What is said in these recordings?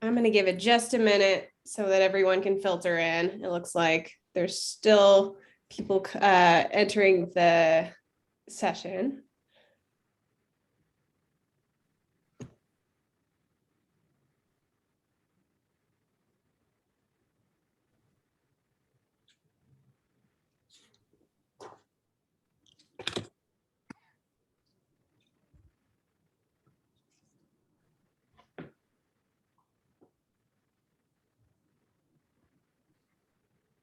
I'm going to give it just a minute so that everyone can filter in. It looks like there's still people entering the session.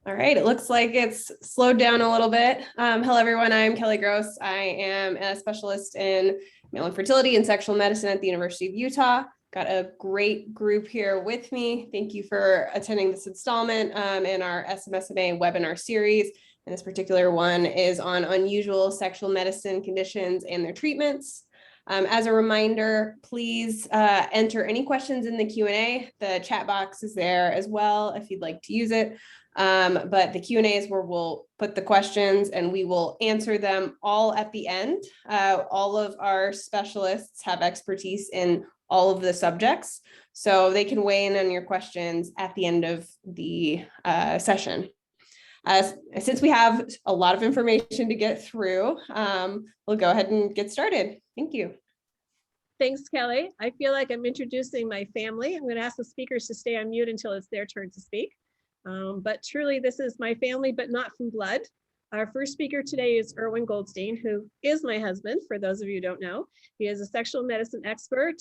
All right, it looks like it's slowed down a little bit. Hello, everyone. I'm Kelly Gross. I am a specialist in male infertility and sexual medicine at the University of Utah. Got a great group here with me. Thank you for attending this installment in our SMSNA webinar series. And this particular one is on unusual sexual medicine conditions and their treatments. As a reminder, please enter any questions in the Q&A. The chat box is there as well if you'd like to use it. But the Q&A is where we'll put the questions and we will answer them all at the end. All of our specialists have expertise in all of the subjects, so they can weigh in on your questions at the end of the session. Since we have a lot of information to get through, we'll go ahead and get started. Thank you. Thanks, Kelly. I feel like I'm introducing my family. I'm going to ask the speakers to stay on mute until it's their turn to speak. But truly, this is my family, but not from blood. Our first speaker today is Erwin Goldstein, who is my husband, for those of you who don't know. He is a sexual medicine expert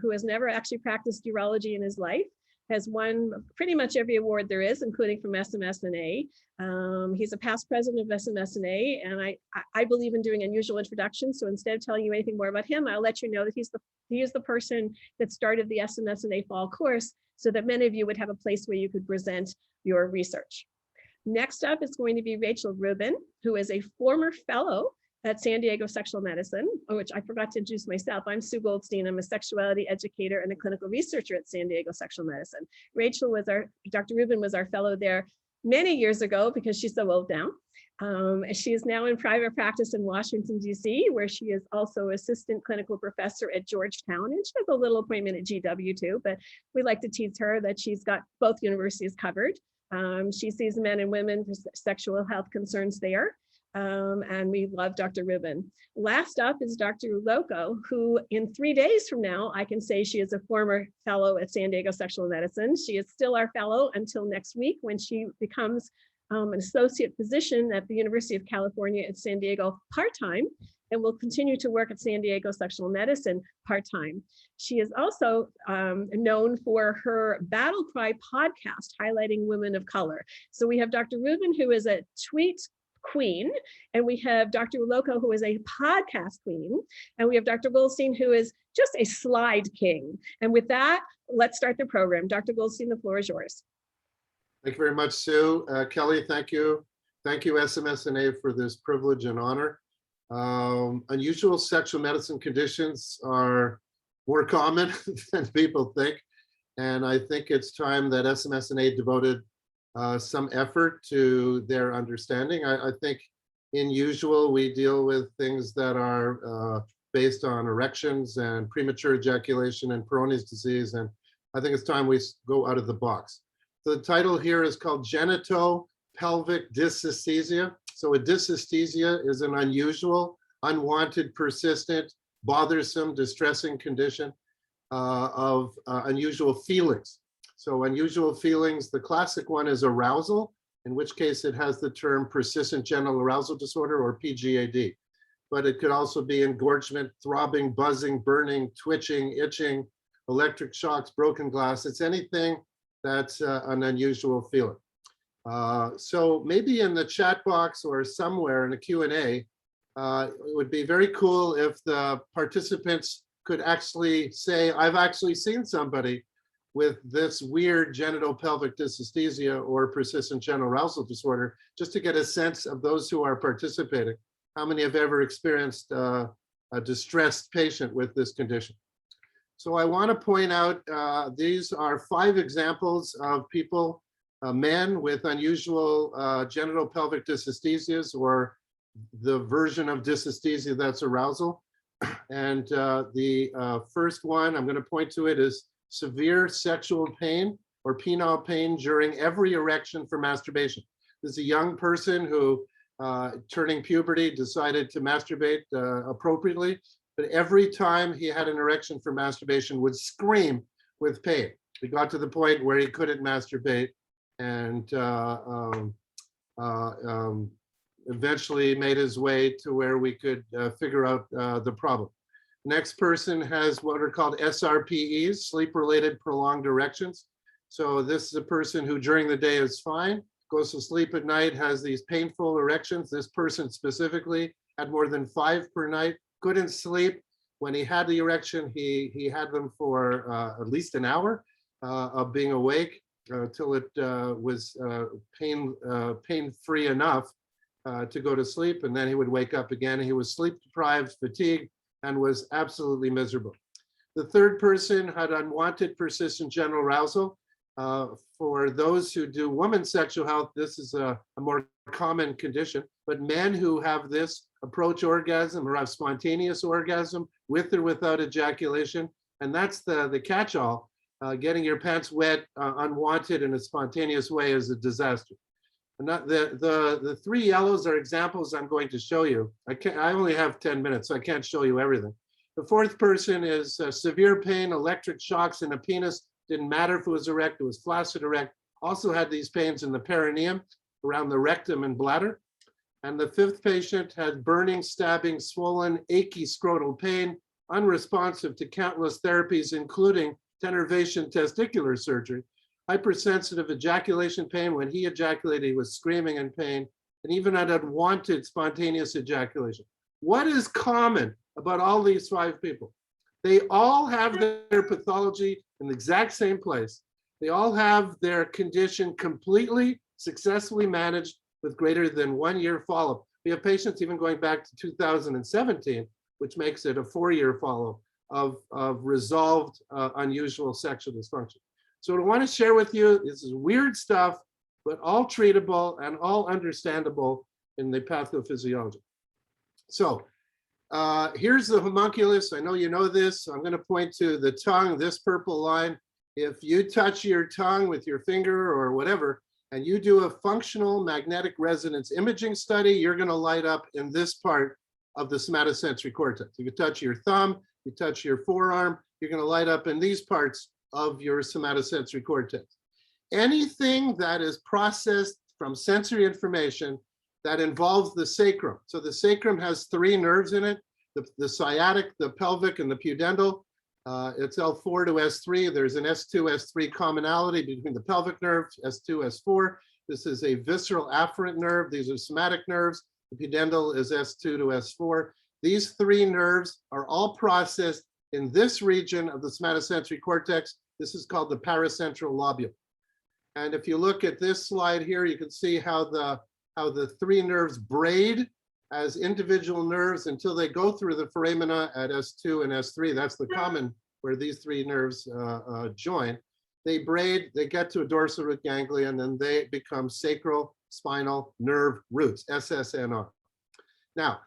who has never actually practiced urology in his life, has won pretty much every award there is, including from SMSNA. He's a past president of SMSNA, and I believe in doing unusual introductions. So instead of telling you anything more about him, I'll let you know that he is the person that started the SMSNA fall course, so that many of you would have a place where you could present your research. Next up is going to be Rachel Rubin, who is a former fellow at San Diego Sexual Medicine, which I forgot to introduce myself. I'm Sue Goldstein. I'm a sexuality educator and a clinical researcher at San Diego Sexual Medicine. Dr. Rubin was our fellow there many years ago because she's so old now. She is now in private practice in Washington, D.C., where she is also assistant clinical professor at Georgetown. And she has a little appointment at GW too, but we like to tease her that she's got both universities covered. She sees men and women for sexual health concerns there. And we love Dr. Rubin. Last up is Dr. Loco, who in 3 days from now, I can say she is a former fellow at San Diego Sexual Medicine. She is still our fellow until next week when she becomes an associate physician at the University of California at San Diego part-time, and will continue to work at San Diego Sexual Medicine part-time. She is also known for her Battle Cry podcast, highlighting women of color. So we have Dr. Rubin, who is a tweet queen, and we have Dr. Loco, who is a podcast queen, and we have Dr. Goldstein, who is just a slide king. And with that, let's start the program. Dr. Goldstein, the floor is yours. Thank you very much, Sue. Kelly, thank you. Thank you, SMSNA, for this privilege and honor. Unusual sexual medicine conditions are more common than people think. And I think it's time that SMSNA devoted some effort to their understanding. I think in usual, we deal with things that are based on erections and premature ejaculation and Peyronie's disease. And I think it's time we go out of the box. The title here is called Genitopelvic Dysesthesia. So a dysesthesia is an unusual, unwanted, persistent, bothersome, distressing condition of unusual feelings. So unusual feelings, the classic one is arousal, in which case it has the term persistent genital arousal disorder, or PGAD. But it could also be engorgement, throbbing, buzzing, burning, twitching, itching, electric shocks, broken glass. It's anything that's an unusual feeling. So maybe in the chat box or somewhere in the Q&A, it would be very cool if the participants could actually say, I've actually seen somebody with this weird genitopelvic dysesthesia or persistent genital arousal disorder, just to get a sense of those who are participating. How many have ever experienced a distressed patient with this condition? So I want to point out, these are 5 examples of people, men with unusual genitopelvic dysesthesias, or the version of dysesthesia that's arousal. And the first one, I'm going to point to it, is severe sexual pain or penile pain during every erection for masturbation. This is a young person who, turning puberty, decided to masturbate appropriately, but every time he had an erection for masturbation would scream with pain. He got to the point where he couldn't masturbate and eventually made his way to where we could figure out the problem. Next person has what are called SRPEs, sleep-related prolonged erections. So this is a person who during the day is fine, goes to sleep at night, has these painful erections. This person specifically had more than 5 per night, couldn't sleep. When he had the erection, he had them for at least an hour of being awake till it was pain-free enough to go to sleep, and then he would wake up again. He was sleep deprived, fatigued, and was absolutely miserable. The third person had unwanted persistent genital arousal. For those who do women's sexual health, this is a more common condition, but men who have this approach orgasm or have spontaneous orgasm with or without ejaculation, and that's the catch-all. Getting your pants wet unwanted in a spontaneous way is a disaster. And the 3 yellows are examples I'm going to show you. I only have 10 minutes, so I can't show you everything. The fourth person is severe pain, electric shocks in the penis. Didn't matter if it was erect, it was flaccid erect. Also had these pains in the perineum, around the rectum and bladder. And the fifth patient had burning, stabbing, swollen, achy scrotal pain, unresponsive to countless therapies, including denervation testicular surgery. Hypersensitive ejaculation pain. When he ejaculated, he was screaming in pain, and even had unwanted spontaneous ejaculation. What is common about all these 5 people? They all have their pathology in the exact same place. They all have their condition completely successfully managed with greater than 1 year follow-up. We have patients even going back to 2017, which makes it a 4-year follow of resolved unusual sexual dysfunction. So what I want to share with you, this is weird stuff, but all treatable and all understandable in the pathophysiology. So here's the homunculus. I know you know this. I'm going to point to the tongue, this purple line. If you touch your tongue with your finger or whatever, and you do a functional magnetic resonance imaging study, you're going to light up in this part of the somatosensory cortex. You can touch your thumb, you touch your forearm, you're going to light up in these parts of your somatosensory cortex. Anything that is processed from sensory information that involves the sacrum. So the sacrum has 3 nerves in it, the sciatic, the pelvic, and the pudendal. It's L4 to S3. There's an S2, S3 commonality between the pelvic nerves, S2, S4. This is a visceral afferent nerve. These are somatic nerves. The pudendal is S2 to S4. These 3 nerves are all processed in this region of the somatosensory cortex. This is called the paracentral lobule. And if you look at this slide here, you can see how the 3 nerves braid as individual nerves until they go through the foramina at S2 and S3. That's the common where these 3 nerves join. They braid, they get to a dorsal root ganglion, and they become sacral spinal nerve roots, SSNR. Now,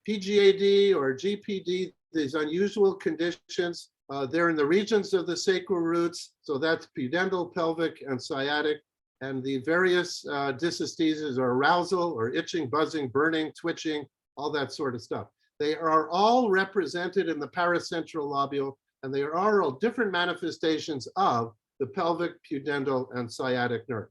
PGAD or GPD, these unusual conditions, they're in the regions of the sacral roots. So that's pudendal, pelvic, and sciatic. And the various dysesthesias are arousal or itching, buzzing, burning, twitching, all that sort of stuff. They are all represented in the paracentral lobule, and they are all different manifestations of the pelvic, pudendal, and sciatic nerve.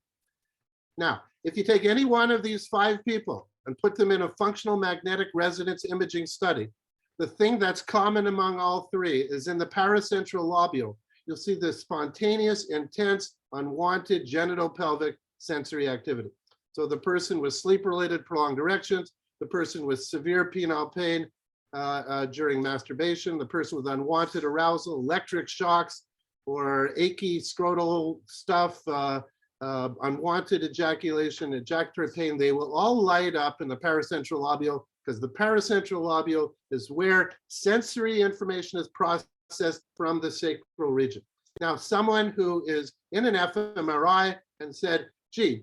Now, if you take any one of these 5 people and put them in a functional magnetic resonance imaging study, the thing that's common among all 3 is in the paracentral lobule, you'll see this spontaneous, intense, unwanted genitopelvic sensory activity. So the person with sleep-related prolonged erections, the person with severe penile pain during masturbation, the person with unwanted arousal, electric shocks, or achy scrotal stuff, unwanted ejaculation, ejaculatory pain, they will all light up in the paracentral lobule, because the paracentral lobule is where sensory information is processed from the sacral region. Now, someone who is in an fMRI and said, gee,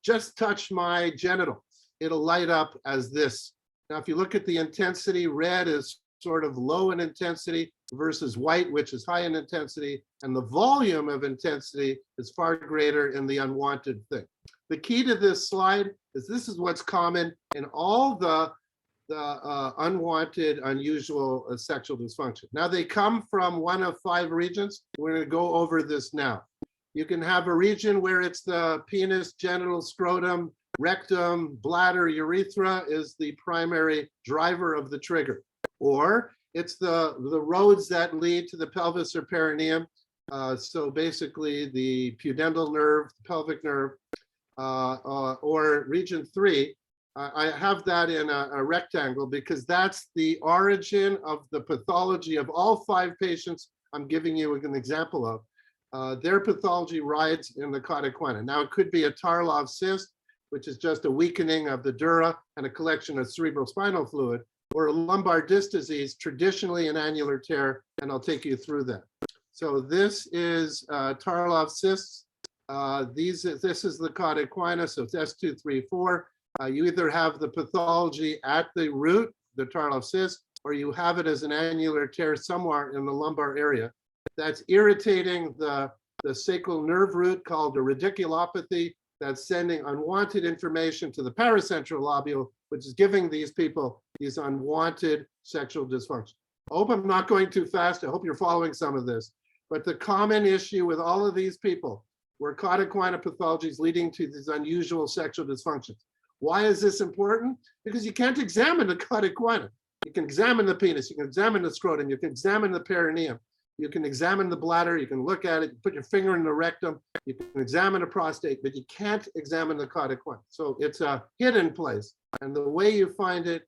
just touch my genital, it'll light up as this. Now, if you look at the intensity, red is sort of low in intensity, versus white, which is high in intensity, and the volume of intensity is far greater in the unwanted thing. The key to this slide is this is what's common in all the unwanted, unusual sexual dysfunction. Now they come from one of 5 regions. We're going to go over this now. You can have a region where it's the penis, genital, scrotum, rectum, bladder, urethra is the primary driver of the trigger. Or it's the roads that lead to the pelvis or perineum. So basically the pudendal nerve, the pelvic nerve, or region 3. I have that in a rectangle because that's the origin of the pathology of all 5 patients I'm giving you an example of. Their pathology rides in the cauda equina. Now it could be a Tarlov cyst, which is just a weakening of the dura and a collection of cerebrospinal fluid, or a lumbar disc disease, traditionally an annular tear, and I'll take you through that. So this is Tarlov cysts. This is the cauda equina, so it's S2, 3, 4. You either have the pathology at the root, the Tarlov cyst, or you have it as an annular tear somewhere in the lumbar area. That's irritating the sacral nerve root called a radiculopathy. That's sending unwanted information to the paracentral lobule, which is giving these people these unwanted sexual dysfunction. I hope I'm not going too fast. I hope you're following some of this. But the common issue with all of these people were cauda equina pathologies leading to these unusual sexual dysfunctions. Why is this important? Because you can't examine the cauda equina. You can examine the penis, you can examine the scrotum, you can examine the perineum, you can examine the bladder, you can look at it, put your finger in the rectum, you can examine a prostate, but you can't examine the cauda equina. So it's a hidden place. And the way you find it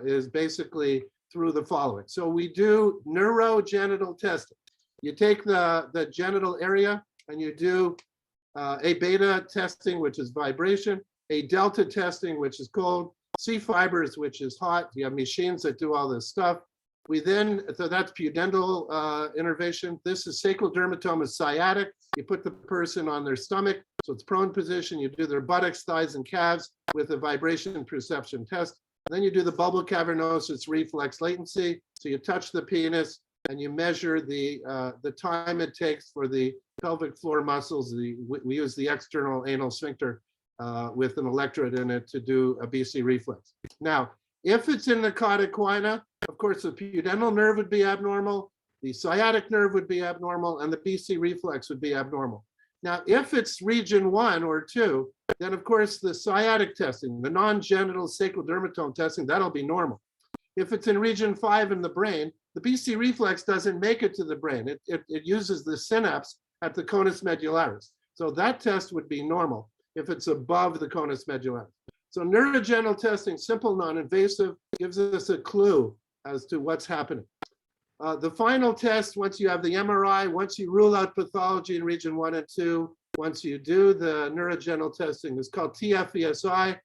is basically through the following. So we do neurogenital testing. You take the genital area and you do A beta testing, which is vibration, A delta testing, which is cold, C fibers, which is hot. You have machines that do all this stuff. We then, so that's pudendal innervation. This is sacral dermatoma sciatic. You put the person on their stomach, so it's prone position. You do their buttocks, thighs, and calves with a vibration perception test. Then you do the bulbar cavernosus reflex latency. So you touch the penis and you measure the time it takes for the pelvic floor muscles. We use the external anal sphincter with an electrode in it to do a BC reflex. Now, if it's in the cauda equina, of course, the pudendal nerve would be abnormal, the sciatic nerve would be abnormal, and the BC reflex would be abnormal. Now, if it's region 1 or 2, then of course the sciatic testing, the non-genital sacral dermatome testing, that'll be normal. If it's in region 5 in the brain, the BC reflex doesn't make it to the brain. It uses the synapse at the conus medullaris. So that test would be normal if it's above the conus medullaris. So neurogenital testing, simple, non-invasive, gives us a clue as to what's happening. The final test, once you have the MRI, once you rule out pathology in region 1 and 2, once you do the neurogenital testing, is called TFESI.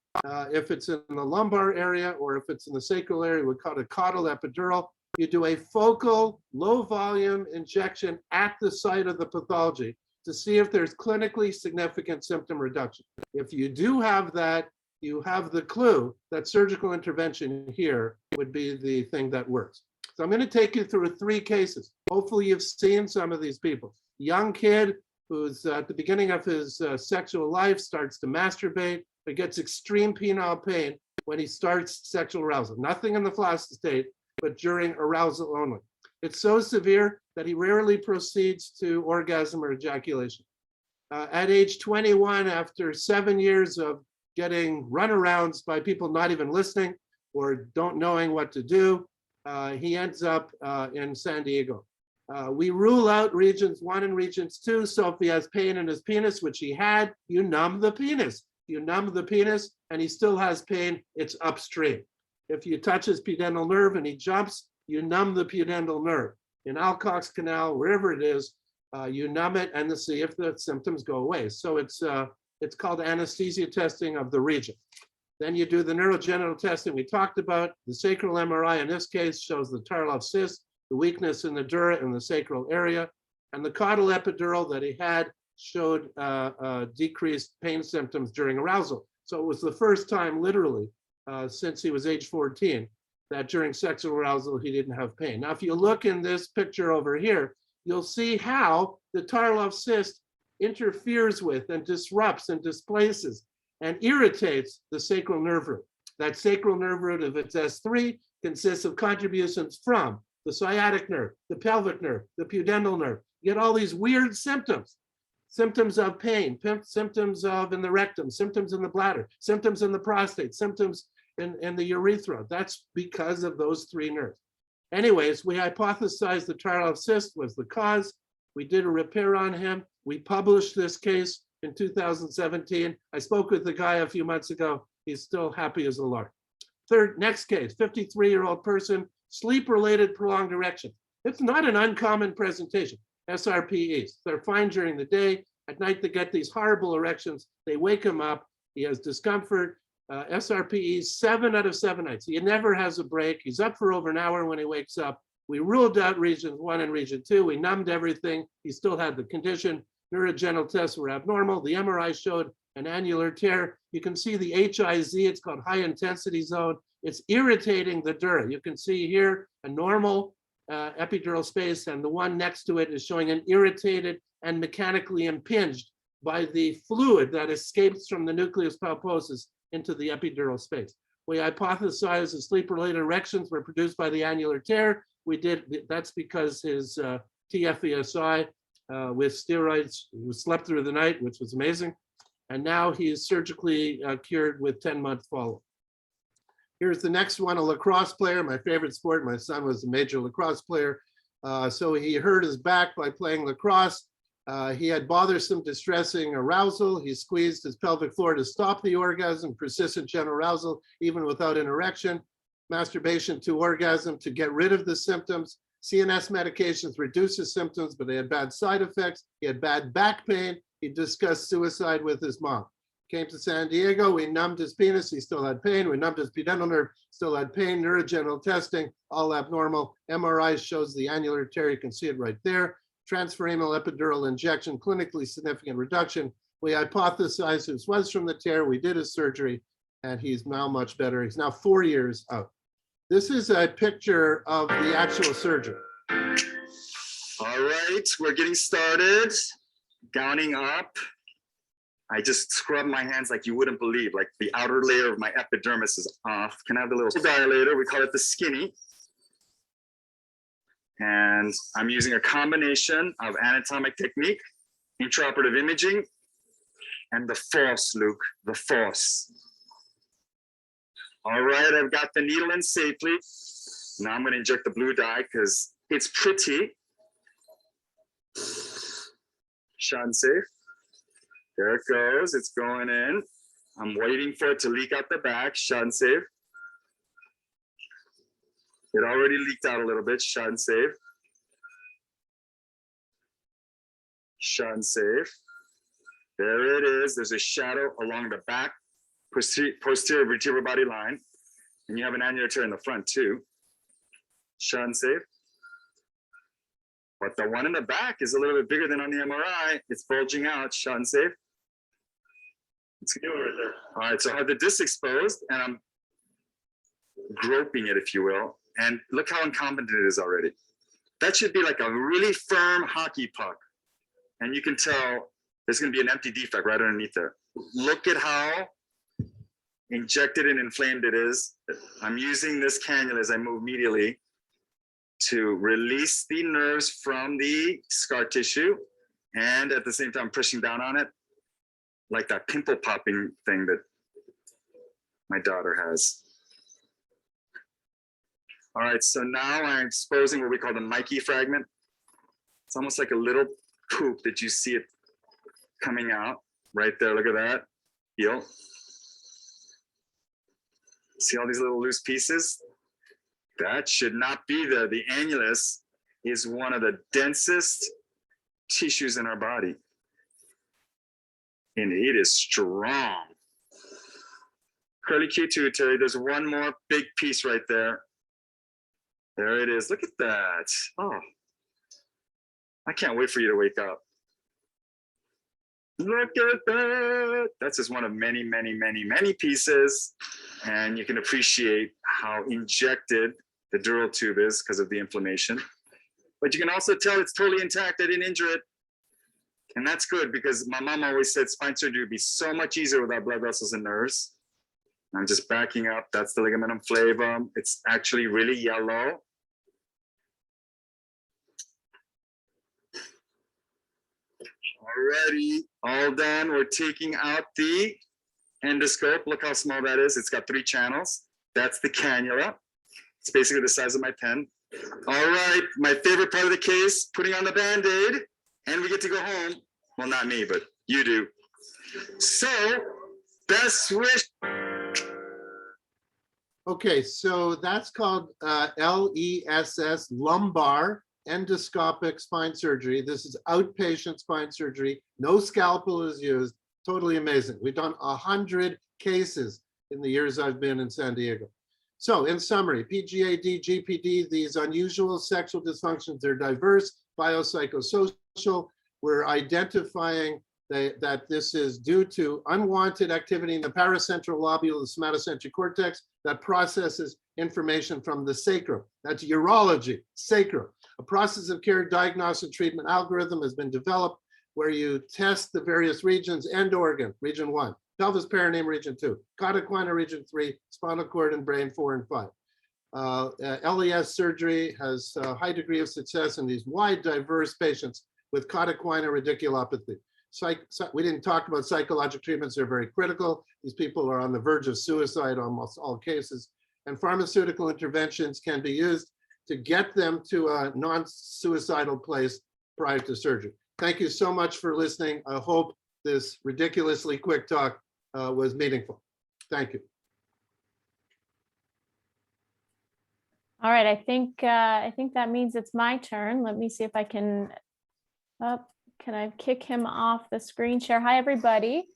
If it's in the lumbar area or if it's in the sacral area, we call it a caudal epidural. You do a focal, low volume injection at the site of the pathology to see if there's clinically significant symptom reduction. If you do have that, you have the clue that surgical intervention here would be the thing that works. So I'm going to take you through 3 cases. Hopefully you've seen some of these people. Young kid who's at the beginning of his sexual life starts to masturbate, but gets extreme penile pain when he starts sexual arousal. Nothing in the flaccid state, but during arousal only. It's so severe that he rarely proceeds to orgasm or ejaculation. At age 21, after 7 years of getting runarounds by people not even listening or don't knowing what to do, he ends up in San Diego. We rule out regions 1 and regions 2. So if he has pain in his penis, which he had, you numb the penis. You numb the penis and he still has pain, it's upstream. If you touch his pudendal nerve and he jumps, you numb the pudendal nerve. In Alcock's canal, wherever it is, you numb it and to see if the symptoms go away. So it's called anesthesia testing of the region. Then you do the neurogenital testing we talked about. The sacral MRI in this case shows the Tarlov cyst, the weakness in the dura in the sacral area, and the caudal epidural that he had showed decreased pain symptoms during arousal. So it was the first time, literally, since he was age 14, that during sexual arousal, he didn't have pain. Now, if you look in this picture over here, you'll see how the Tarlov cyst interferes with and disrupts and displaces and irritates the sacral nerve root. That sacral nerve root, if it's S3, consists of contributions from the sciatic nerve, the pelvic nerve, the pudendal nerve. You get all these weird symptoms. Symptoms of pain, symptoms of in the rectum, symptoms in the bladder, symptoms in the prostate, symptoms in the urethra. That's because of those three nerves. Anyways, we hypothesized the Tarlov cyst was the cause. We did a repair on him. We published this case in 2017. I spoke with the guy a few months ago. He's still happy as a lark. Next case, 53-year-old person, sleep-related prolonged erection. It's not an uncommon presentation. SRPEs. They're fine during the day. At night, they get these horrible erections. They wake him up. He has discomfort. SRPEs 7 out of 7 nights. He never has a break. He's up for over an hour when he wakes up. We ruled out region 1 and region 2. We numbed everything. He still had the condition. Neurogenital tests were abnormal. The MRI showed an annular tear. You can see the HIZ. It's called high intensity zone. It's irritating the dura. You can see here a normal epidural space, and the one next to it is showing an irritated and mechanically impinged by the fluid that escapes from the nucleus pulposus into the epidural space. We hypothesized the sleep-related erections were produced by the annular tear. That's because his TFESI with steroids, he slept through the night, which was amazing. And now he is surgically cured with 10-month follow-up. Here's the next one, a lacrosse player, my favorite sport. My son was a major lacrosse player. So he hurt his back by playing lacrosse. He had bothersome, distressing arousal. He squeezed his pelvic floor to stop the orgasm, persistent genital arousal, even without an erection. Masturbation to orgasm to get rid of the symptoms. CNS medications reduce his symptoms, but they had bad side effects. He had bad back pain. He discussed suicide with his mom. Came to San Diego, we numbed his penis, he still had pain. We numbed his pudendal nerve, still had pain. Neurogenital testing, all abnormal. MRI shows the annular tear, you can see it right there. Transforaminal epidural injection, clinically significant reduction. We hypothesized this was from the tear. We did his surgery, and he's now much better. He's now 4 years out. This is a picture of the actual surgery. All right, we're getting started. Gowning up. I just scrub my hands like you wouldn't believe, like the outer layer of my epidermis is off. Can I have the little dilator? We call it the skinny. And I'm using a combination of anatomic technique, intraoperative imaging, and the force, Luke, the force. All right, I've got the needle in safely. Now I'm going to inject the blue dye because it's pretty. Shot and safe. There it goes. It's going in. I'm waiting for it to leak out the back. Shot and save. It already leaked out a little bit. Shot and save. Shot and save. There it is. There's a shadow along the back posterior vertebral body line. And you have an annular tear in the front too. Shot and save. But the one in the back is a little bit bigger than on the MRI. It's bulging out. Shot and save. It's good right there. All right, so I have the disc exposed and I'm groping it, if you will. And look how incompetent it is already. That should be like a really firm hockey puck. And you can tell there's going to be an empty defect right underneath there. Look at how injected and inflamed it is. I'm using this cannula as I move medially to release the nerves from the scar tissue and at the same time pushing down on it like that pimple popping thing that my daughter has. All right, so now I'm exposing what we call the Mikey fragment. It's almost like a little poop that you see it coming out right there. Look at that. Heel. See all these little loose pieces? That should not be there. The annulus is one of the densest tissues in our body. And it is strong. Curly Q too, Terry. There's one more big piece right there. There it is. Look at that. Oh, I can't wait for you to wake up. Look at that. That's just one of many, many, many, many pieces. And you can appreciate how injected the dural tube is because of the inflammation. But you can also tell it's totally intact. I didn't injure it. And that's good because my mom always said spine surgery would be so much easier without blood vessels and nerves. I'm just backing up. That's the ligamentum flavum. It's actually really yellow. Alrighty, all done. We're taking out the endoscope. Look how small that is. It's got 3 channels. That's the cannula. It's basically the size of my pen. All right, my favorite part of the case, putting on the Band-Aid, and we get to go home. Well, not me, but you do. So, best wish. Okay, so that's called LESS, lumbar endoscopic spine surgery. This is outpatient spine surgery. No scalpel is used. Totally amazing. We've done 100 cases in the years I've been in San Diego. So in summary, PGAD, GPD, these unusual sexual dysfunctions, they're diverse, biopsychosocial. We're identifying that this is due to unwanted activity in the paracentral lobule of the somatosensory cortex that processes information from the sacrum. That's urology, sacrum. A process of care diagnostic treatment algorithm has been developed where you test the various regions and organ, region 1, pelvis perineum, region 2, cauda equina, region 3, spinal cord and brain 4 and 5. LES surgery has a high degree of success in these wide, diverse patients with cauda equina radiculopathy. We didn't talk about psychological treatments. They're very critical. These people are on the verge of suicide, almost all cases. And pharmaceutical interventions can be used to get them to a non-suicidal place prior to surgery. Thank you so much for listening. I hope this ridiculously quick talk was meaningful. Thank you. All right, I think that means it's my turn. Let me see if I can. Can I kick him off the screen share? Hi, everybody.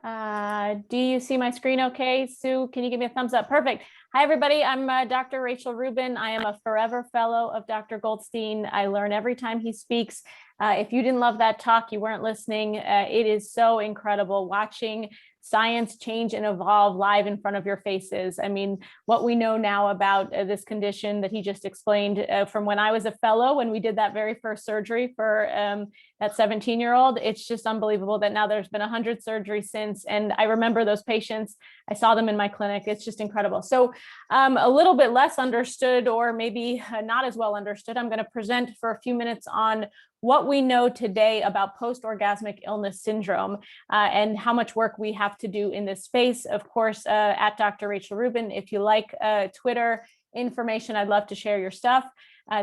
Do you see my screen okay? Sue, can you give me a thumbs up? Perfect. Hi, everybody. I'm Dr. Rachel Rubin. I am a forever fellow of Dr. Goldstein. I learn every time he speaks. If you didn't love that talk, you weren't listening. It is so incredible watching science change and evolve live in front of your faces. I mean, what we know now about this condition that he just explained from when I was a fellow, when we did that very first surgery for that 17-year-old, it's just unbelievable that now there's been 100 surgeries since. And I remember those patients, I saw them in my clinic. It's just incredible. So a little bit less understood, or maybe not as well understood, I'm going to present for a few minutes on what we know today about post-orgasmic illness syndrome and how much work we have to do in this space. Of course, at Dr. Rachel Rubin, if you like Twitter information, I'd love to share your stuff.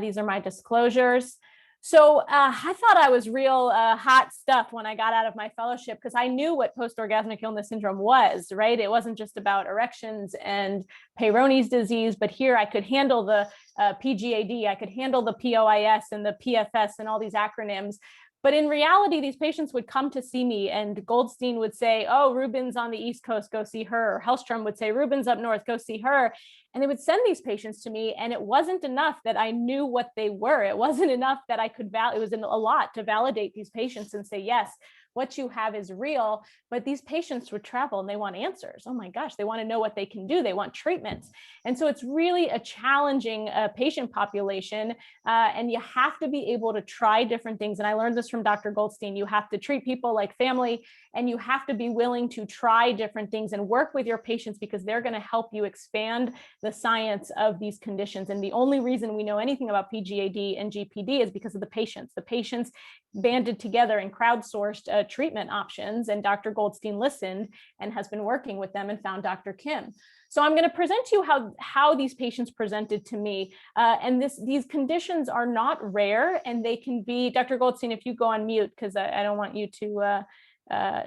These are my disclosures. So I thought I was real hot stuff when I got out of my fellowship because I knew what post-orgasmic illness syndrome was, right? It wasn't just about erections and Peyronie's disease, but here I could handle the PGAD, I could handle the POIS and the PFS and all these acronyms. But in reality, these patients would come to see me and Goldstein would say, oh, Rubin's on the East Coast, go see her. Or Hellstrom would say, Rubin's up north, go see her. And they would send these patients to me. And it wasn't enough that I knew what they were. It wasn't enough that I could, it was a lot to validate these patients and say, yes, what you have is real. But these patients would travel and they want answers. Oh my gosh, they want to know what they can do. They want treatments. And so it's really a challenging patient population. And you have to be able to try different things. And I learned this from Dr. Goldstein. You have to treat people like family, and you have to be willing to try different things and work with your patients because they're going to help you expand the science of these conditions. And the only reason we know anything about PGAD and GPD is because of the patients. The patients banded together and crowdsourced treatment options, and Dr. Goldstein listened and has been working with them and found Dr. Kim. So I'm going to present to you how these patients presented to me. And these conditions are not rare, and they can be, Dr. Goldstein, if you go on mute, because I don't want you to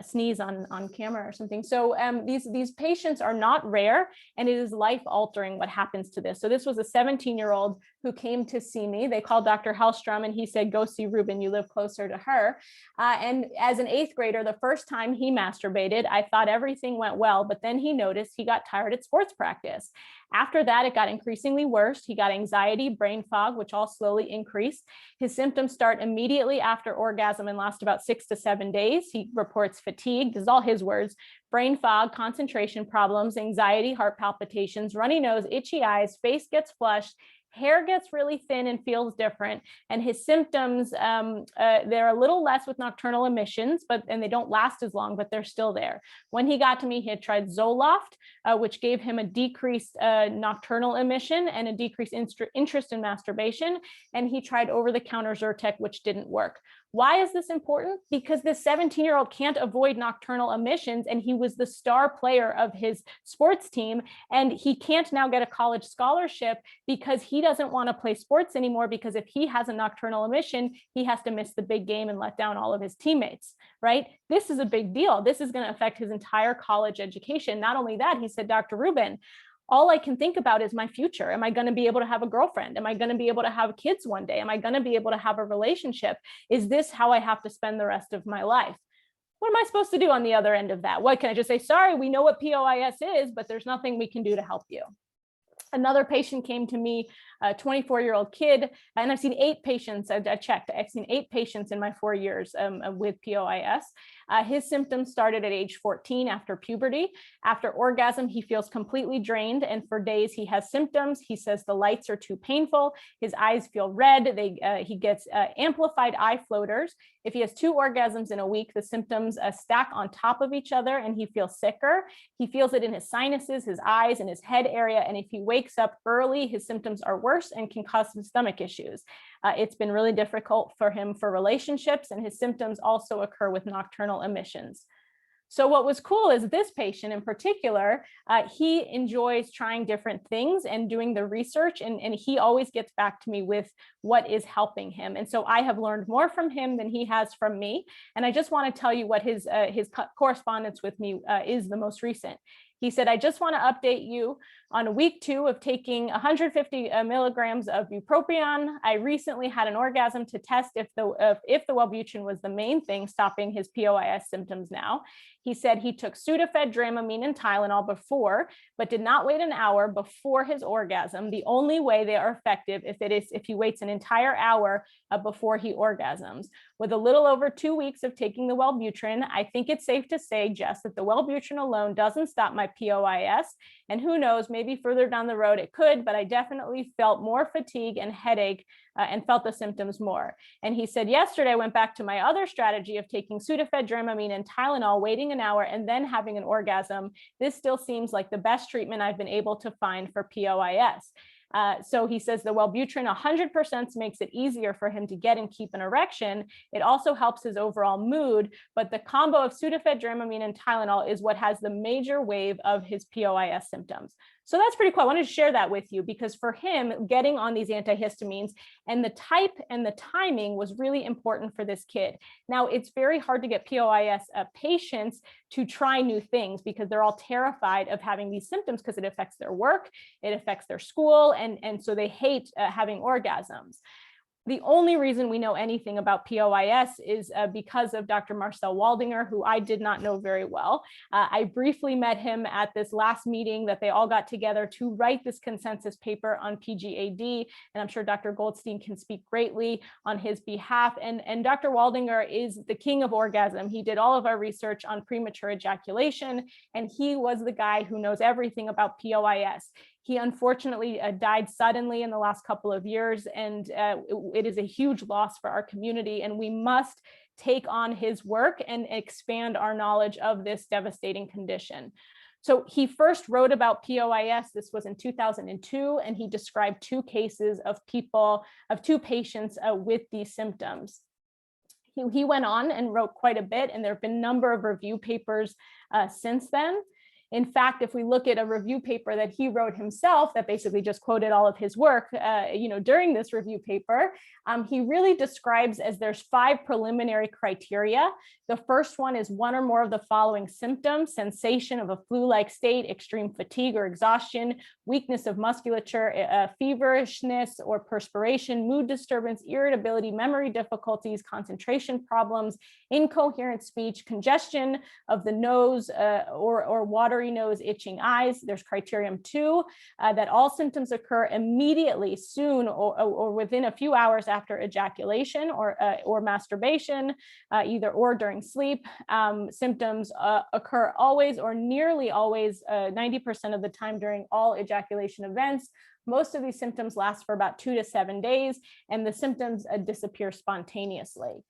sneeze on camera or something. So these patients are not rare, and it is life altering what happens to this. So this was a 17-year-old who came to see me. They called Dr. Hellstrom and he said, go see Rubin, you live closer to her. And as an 8th grader, the first time he masturbated, I thought everything went well, but then he noticed he got tired at sports practice. After that, it got increasingly worse. He got anxiety, brain fog, which all slowly increased. His symptoms start immediately after orgasm and last about 6 to 7 days. He reports fatigue, this is all his words, brain fog, concentration problems, anxiety, heart palpitations, runny nose, itchy eyes, face gets flushed, hair gets really thin and feels different. And his symptoms, they're a little less with nocturnal emissions, and they don't last as long, but they're still there. When he got to me, he had tried Zoloft, which gave him a decreased nocturnal emission and a decreased interest in masturbation. And he tried over-the-counter Zyrtec, which didn't work. Why is this important? Because this 17-year-old can't avoid nocturnal emissions, and he was the star player of his sports team, and he can't now get a college scholarship because he doesn't want to play sports anymore, because if he has a nocturnal emission, he has to miss the big game and let down all of his teammates, right? This is a big deal. This is going to affect his entire college education. Not only that, he said, Dr. Rubin, all I can think about is my future. Am I going to be able to have a girlfriend? Am I going to be able to have kids one day? Am I going to be able to have a relationship? Is this how I have to spend the rest of my life? What am I supposed to do on the other end of that? What can I just say? Sorry, we know what POIS is, but there's nothing we can do to help you. Another patient came to me, a 24-year-old kid, and I've seen 8 patients. I checked. I've seen 8 patients in my 4 years with POIS. His symptoms started at age 14 after puberty. After orgasm, he feels completely drained, and for days he has symptoms. He says the lights are too painful. His eyes feel red. He gets amplified eye floaters. If he has 2 orgasms in a week, the symptoms stack on top of each other, and he feels sicker. He feels it in his sinuses, his eyes, and his head area. And if he wakes up early, his symptoms are worse and can cause some stomach issues. It's been really difficult for him for relationships, and his symptoms also occur with nocturnal emissions. So what was cool is this patient in particular, he enjoys trying different things and doing the research, and he always gets back to me with what is helping him. And so I have learned more from him than he has from me. And I just want to tell you what his correspondence with me is the most recent. He said, I just want to update you on week 2 of taking 150 milligrams of bupropion. I recently had an orgasm to test if the Wellbutrin was the main thing stopping his POIS symptoms now. He said he took Sudafed, Dramamine, and Tylenol before, but did not wait an hour before his orgasm. The only way they are effective if he waits an entire hour before he orgasms. With a little over 2 weeks of taking the Wellbutrin, I think it's safe to say, Jess, that the Wellbutrin alone doesn't stop my POIS. And who knows, maybe further down the road it could, but I definitely felt more fatigue and headache and felt the symptoms more. And he said, yesterday I went back to my other strategy of taking Sudafed, Dramamine, and Tylenol, waiting an hour, and then having an orgasm. This still seems like the best treatment I've been able to find for POIS. So he says the Wellbutrin 100% makes it easier for him to get and keep an erection. It also helps his overall mood, but the combo of Sudafed, Dramamine, and Tylenol is what has the major wave of his POIS symptoms. So that's pretty cool. I wanted to share that with you because for him, getting on these antihistamines and the type and the timing was really important for this kid. Now, it's very hard to get POIS patients to try new things because they're all terrified of having these symptoms because it affects their work, it affects their school, and so they hate having orgasms. The only reason we know anything about POIS is because of Dr. Marcel Waldinger, who I did not know very well. I briefly met him at this last meeting that they all got together to write this consensus paper on PGAD, and I'm sure Dr. Goldstein can speak greatly on his behalf. And Dr. Waldinger is the king of orgasm. He did all of our research on premature ejaculation, and he was the guy who knows everything about POIS. He unfortunately died suddenly in the last couple of years, and it is a huge loss for our community, and we must take on his work and expand our knowledge of this devastating condition. So he first wrote about POIS, this was in 2002, and he described 2 cases of 2 patients with these symptoms. He went on and wrote quite a bit, and there have been a number of review papers since then. In fact, if we look at a review paper that he wrote himself that basically just quoted all of his work, during this review paper, he really describes as there's 5 preliminary criteria. The first one is 1 or more of the following symptoms: sensation of a flu-like state, extreme fatigue or exhaustion, weakness of musculature, feverishness or perspiration, mood disturbance, irritability, memory difficulties, concentration problems, incoherent speech, congestion of the nose or water watery nose, itching eyes. There's criterium 2, that all symptoms occur immediately, soon, or within a few hours after ejaculation or masturbation, either or during sleep. Symptoms occur always or nearly always, 90% of the time during all ejaculation events. Most of these symptoms last for about 2 to 7 days, and the symptoms disappear spontaneously.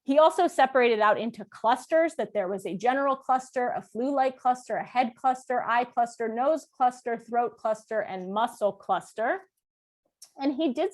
He also separated out into clusters, that there was a general cluster, a flu-like cluster, a head cluster, eye cluster, nose cluster, throat cluster, and muscle cluster. And he did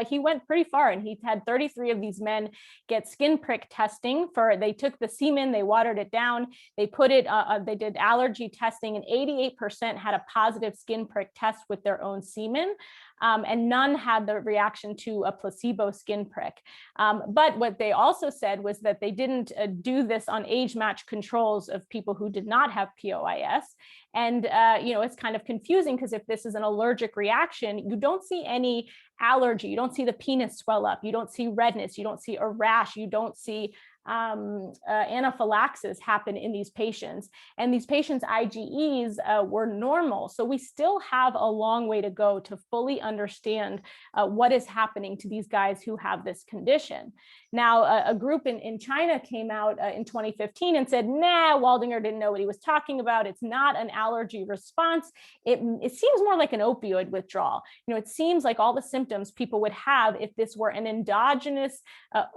he went pretty far, and he had 33 of these men get skin prick testing they took the semen, they watered it down, they put it, they did allergy testing, and 88% had a positive skin prick test with their own semen. And none had the reaction to a placebo skin prick. But what they also said was that they didn't do this on age-matched controls of people who did not have POIS. And it's kind of confusing, because if this is an allergic reaction, you don't see any allergy, you don't see the penis swell up, you don't see redness, you don't see a rash, you don't see anaphylaxis happen in these patients. And these patients' IgEs were normal. So we still have a long way to go to fully understand what is happening to these guys who have this condition. Now, a group in China came out in 2015 and said, nah, Waldinger didn't know what he was talking about. It's not an allergy response. It seems more like an opioid withdrawal. It seems like all the symptoms people would have if this were an endogenous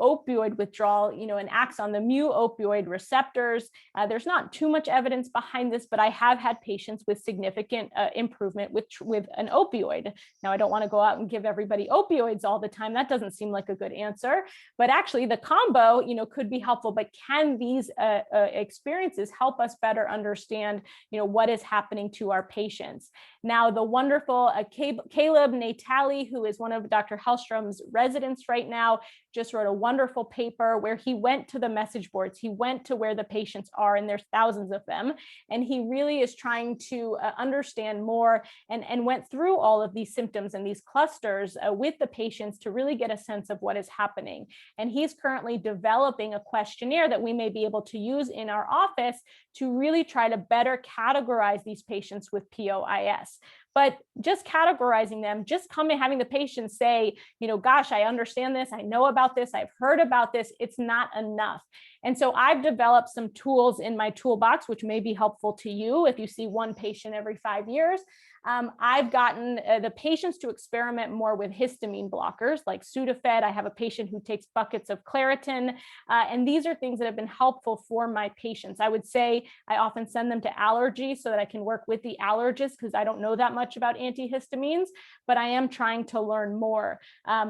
opioid withdrawal, and acts on the mu opioid receptors. There's not too much evidence behind this, but I have had patients with significant improvement with an opioid. Now, I don't want to go out and give everybody opioids all the time. That doesn't seem like a good answer, but actually the combo, could be helpful. But can these experiences help us better understand, what is happening to our patients? Now, the wonderful Caleb Natali, who is one of Dr. Hellstrom's residents right now, just wrote a wonderful paper where he went to the message boards. He went to where the patients are, and there's thousands of them. And he really is trying to understand more and went through all of these symptoms and these clusters with the patients to really get a sense of what is happening. And he's currently developing a questionnaire that we may be able to use in our office to really try to better categorize these patients with POIS. But just categorizing them, just having the patient say, gosh, I understand this, I know about this, I've heard about this, it's not enough. And so I've developed some tools in my toolbox, which may be helpful to you if you see one patient every 5 years. I've gotten the patients to experiment more with histamine blockers like Sudafed. I have a patient who takes buckets of Claritin, and these are things that have been helpful for my patients. I would say I often send them to allergy so that I can work with the allergist, because I don't know that much about antihistamines, but I am trying to learn more.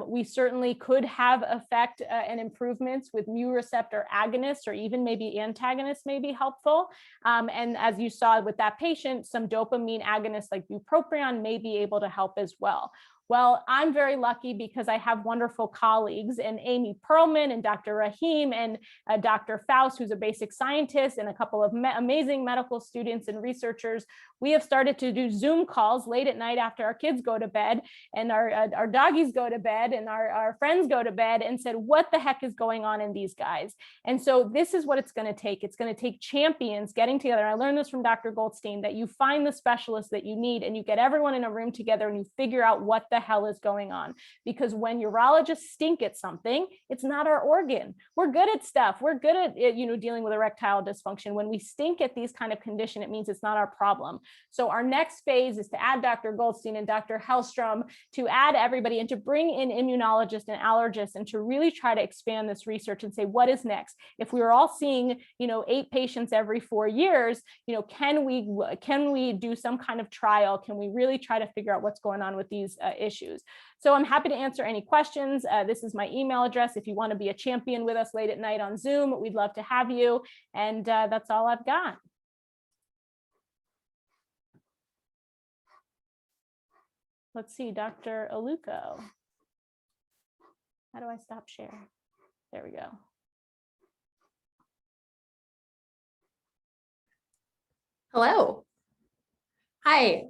We certainly could have effect and improvements with mu receptor agonists, or even maybe antagonists may be helpful. And as you saw with that patient, some dopamine agonists like bupropion may be able to help as well. Well, I'm very lucky because I have wonderful colleagues, and Amy Perlman and Dr. Rahim and Dr. Faust, who's a basic scientist, and a couple of amazing medical students and researchers. We have started to do Zoom calls late at night after our kids go to bed and our doggies go to bed and our friends go to bed, and said, what the heck is going on in these guys? And so this is what it's going to take. It's going to take champions getting together. I learned this from Dr. Goldstein, that you find the specialists that you need and you get everyone in a room together and you figure out what the hell is going on. Because when urologists stink at something, it's not our organ. We're good at stuff. We're good at dealing with erectile dysfunction. When we stink at these kind of condition, it means it's not our problem. So our next phase is to add Dr. Goldstein and Dr. Hellstrom, to add everybody and to bring in immunologists and allergists, and to really try to expand this research and say, what is next? If we were all seeing 8 patients every 4 years, can we do some kind of trial? Can we really try to figure out what's going on with these issues? So I'm happy to answer any questions. This is my email address. If you want to be a champion with us late at night on Zoom, we'd love to have you. And that's all I've got. Let's see, Dr. Aluko. How do I stop share? There we go. Hello. Hi.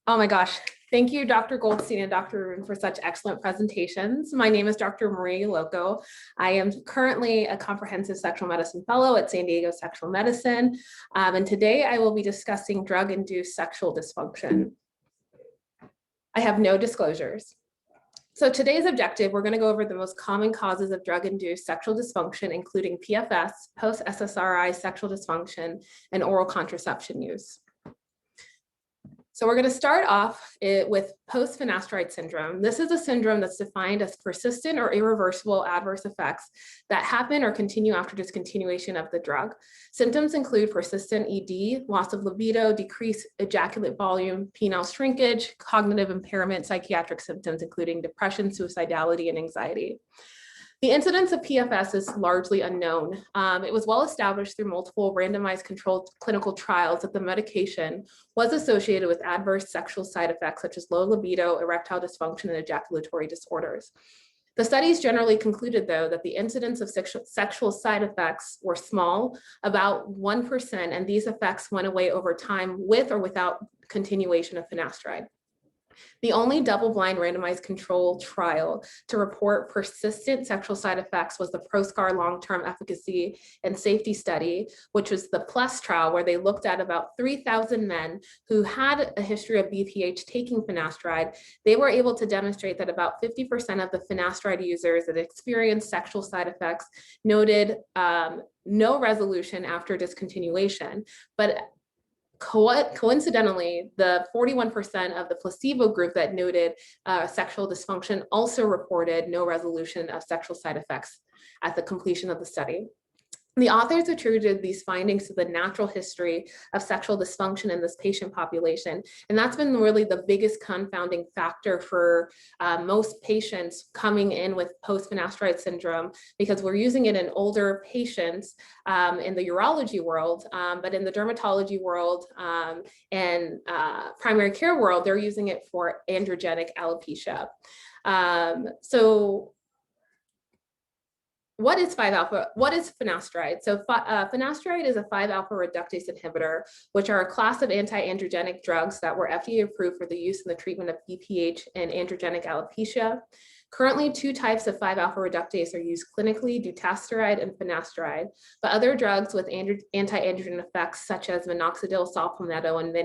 Oh my gosh. Thank you, Dr. Goldstein and Dr. Rubin, for such excellent presentations. My name is Dr. Marie Loco. I am currently a comprehensive sexual medicine fellow at San Diego Sexual Medicine. And today I will be discussing drug-induced sexual dysfunction. I have no disclosures. So today's objective, we're going to go over the most common causes of drug-induced sexual dysfunction, including PFS, post-SSRI sexual dysfunction, and oral contraception use. So we're going to start off with post-finasteride syndrome. This is a syndrome that's defined as persistent or irreversible adverse effects that happen or continue after discontinuation of the drug. Symptoms include persistent ED, loss of libido, decreased ejaculate volume, penile shrinkage, cognitive impairment, psychiatric symptoms, including depression, suicidality, and anxiety. The incidence of PFS is largely unknown. It was well established through multiple randomized controlled clinical trials that the medication was associated with adverse sexual side effects such as low libido, erectile dysfunction, and ejaculatory disorders. The studies generally concluded, though, that the incidence of sexual side effects were small, about 1%, and these effects went away over time with or without continuation of finasteride. The only double-blind randomized control trial to report persistent sexual side effects was the ProSCAR long-term efficacy and safety study, which was the PLUS trial, where they looked at about 3,000 men who had a history of BPH taking finasteride. They were able to demonstrate that about 50% of the finasteride users that experienced sexual side effects noted no resolution after discontinuation, but coincidentally, the 41% of the placebo group that noted sexual dysfunction also reported no resolution of sexual side effects at the completion of the study. The authors attributed these findings to the natural history of sexual dysfunction in this patient population. And that's been really the biggest confounding factor for most patients coming in with post-finasteride syndrome, because we're using it in older patients in the urology world, but in the dermatology world and primary care world, they're using it for androgenic alopecia. What is 5-alpha? What is finasteride? So finasteride is a 5-alpha reductase inhibitor, which are a class of anti-androgenic drugs that were FDA approved for the use in the treatment of BPH and androgenic alopecia. Currently, 2 types of 5-alpha reductase are used clinically, dutasteride and finasteride, but other drugs with anti-androgen effects such as minoxidil, saw palmetto, and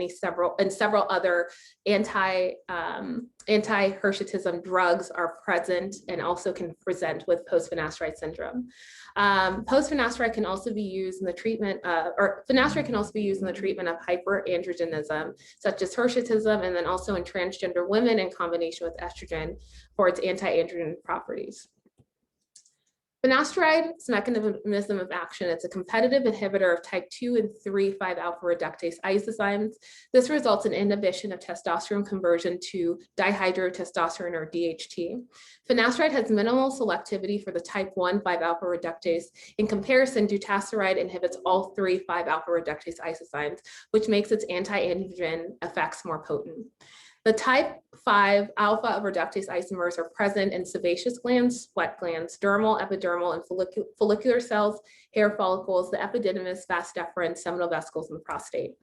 several other anti-hirsutism drugs are present and also can present with post-finasteride syndrome. Post-finasteride can also be used in the treatment, finasteride can also be used in the treatment of hyperandrogenism, such as hirsutism, and then also in transgender women in combination with estrogen for its anti-androgen properties. Finasteride's mechanism of action, it's a competitive inhibitor of type 2 and 3 5-alpha reductase isozymes. This results in inhibition of testosterone conversion to dihydrotestosterone or DHT. Finasteride has minimal selectivity for the type 1 5-alpha reductase. In comparison, dutasteride inhibits all 3 5-alpha reductase isozymes, which makes its anti-androgen effects more potent. The type 5 alpha reductase isomers are present in sebaceous glands, sweat glands, dermal, epidermal, and follicular cells, hair follicles, the epididymis, vas deferens, seminal vesicles, and the prostate.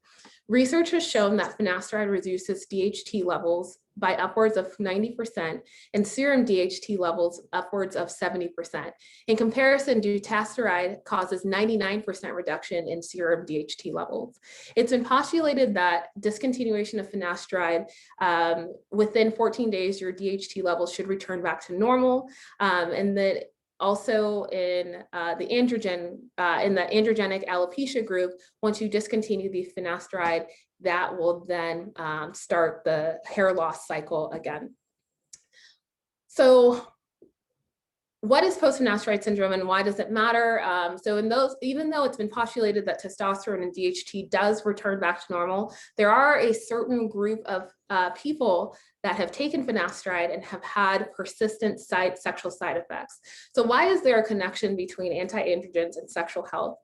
Research has shown that finasteride reduces DHT levels by upwards of 90% and serum DHT levels upwards of 70%. In comparison, dutasteride causes 99% reduction in serum DHT levels. It's been postulated that discontinuation of finasteride within 14 days, your DHT levels should return back to normal, and that also in the androgenic alopecia group, once you discontinue the finasteride, that will then start the hair loss cycle again. So what is post-finasteride syndrome and why does it matter? So in those, even though it's been postulated that testosterone and DHT does return back to normal, there are a certain group of people that have taken finasteride and have had persistent sexual side effects. So why is there a connection between anti-androgens and sexual health?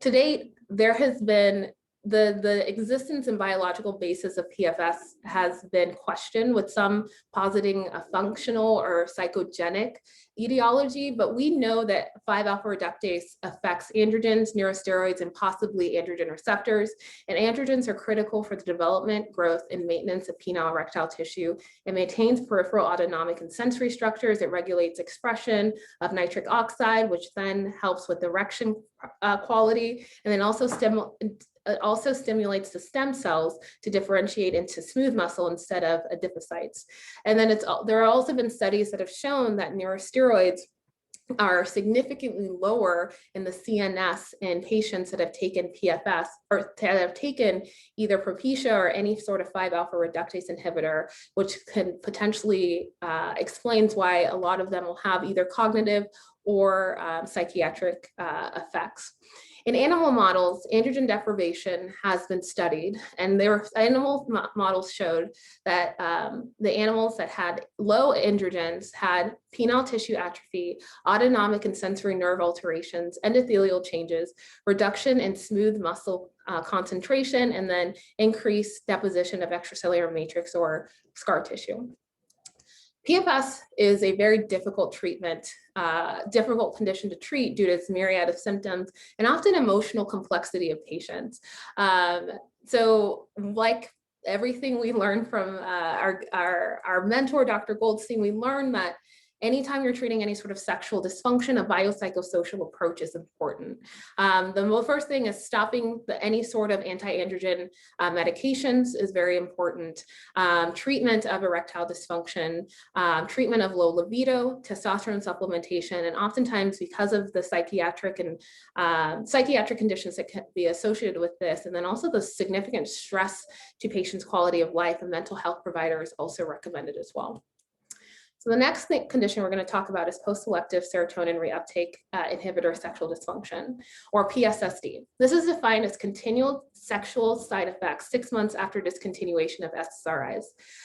To date, there has been the existence and biological basis of PFS has been questioned, with some positing a functional or psychogenic etiology, but we know that 5-alpha reductase affects androgens, neurosteroids, and possibly androgen receptors. And androgens are critical for the development, growth, and maintenance of penile erectile tissue. It maintains peripheral autonomic and sensory structures. It regulates expression of nitric oxide, which then helps with erection quality, and then it also stimulates the stem cells to differentiate into smooth muscle instead of adipocytes. And then there have also been studies that have shown that neurosteroids are significantly lower in the CNS in patients that have taken PFS or that have taken either Propecia or any sort of 5-alpha reductase inhibitor, which can potentially explains why a lot of them will have either cognitive or psychiatric effects. In animal models, androgen deprivation has been studied, and animal models showed that the animals that had low androgens had penile tissue atrophy, autonomic and sensory nerve alterations, endothelial changes, reduction in smooth muscle concentration, and then increased deposition of extracellular matrix or scar tissue. PFS is a very difficult difficult condition to treat due to its myriad of symptoms and often emotional complexity of patients. So like everything we learned from our mentor, Dr. Goldstein, we learned that anytime you're treating any sort of sexual dysfunction, a biopsychosocial approach is important. The first thing is stopping any sort of anti-androgen medications is very important. Treatment of erectile dysfunction, treatment of low libido, testosterone supplementation, and oftentimes because of the psychiatric and psychiatric conditions that can be associated with this, and then also the significant stress to patients' quality of life, a mental health provider is also recommended as well. So the next condition we're going to talk about is post-selective serotonin reuptake inhibitor sexual dysfunction, or PSSD. This is defined as continual sexual side effects 6 months after discontinuation of SSRIs.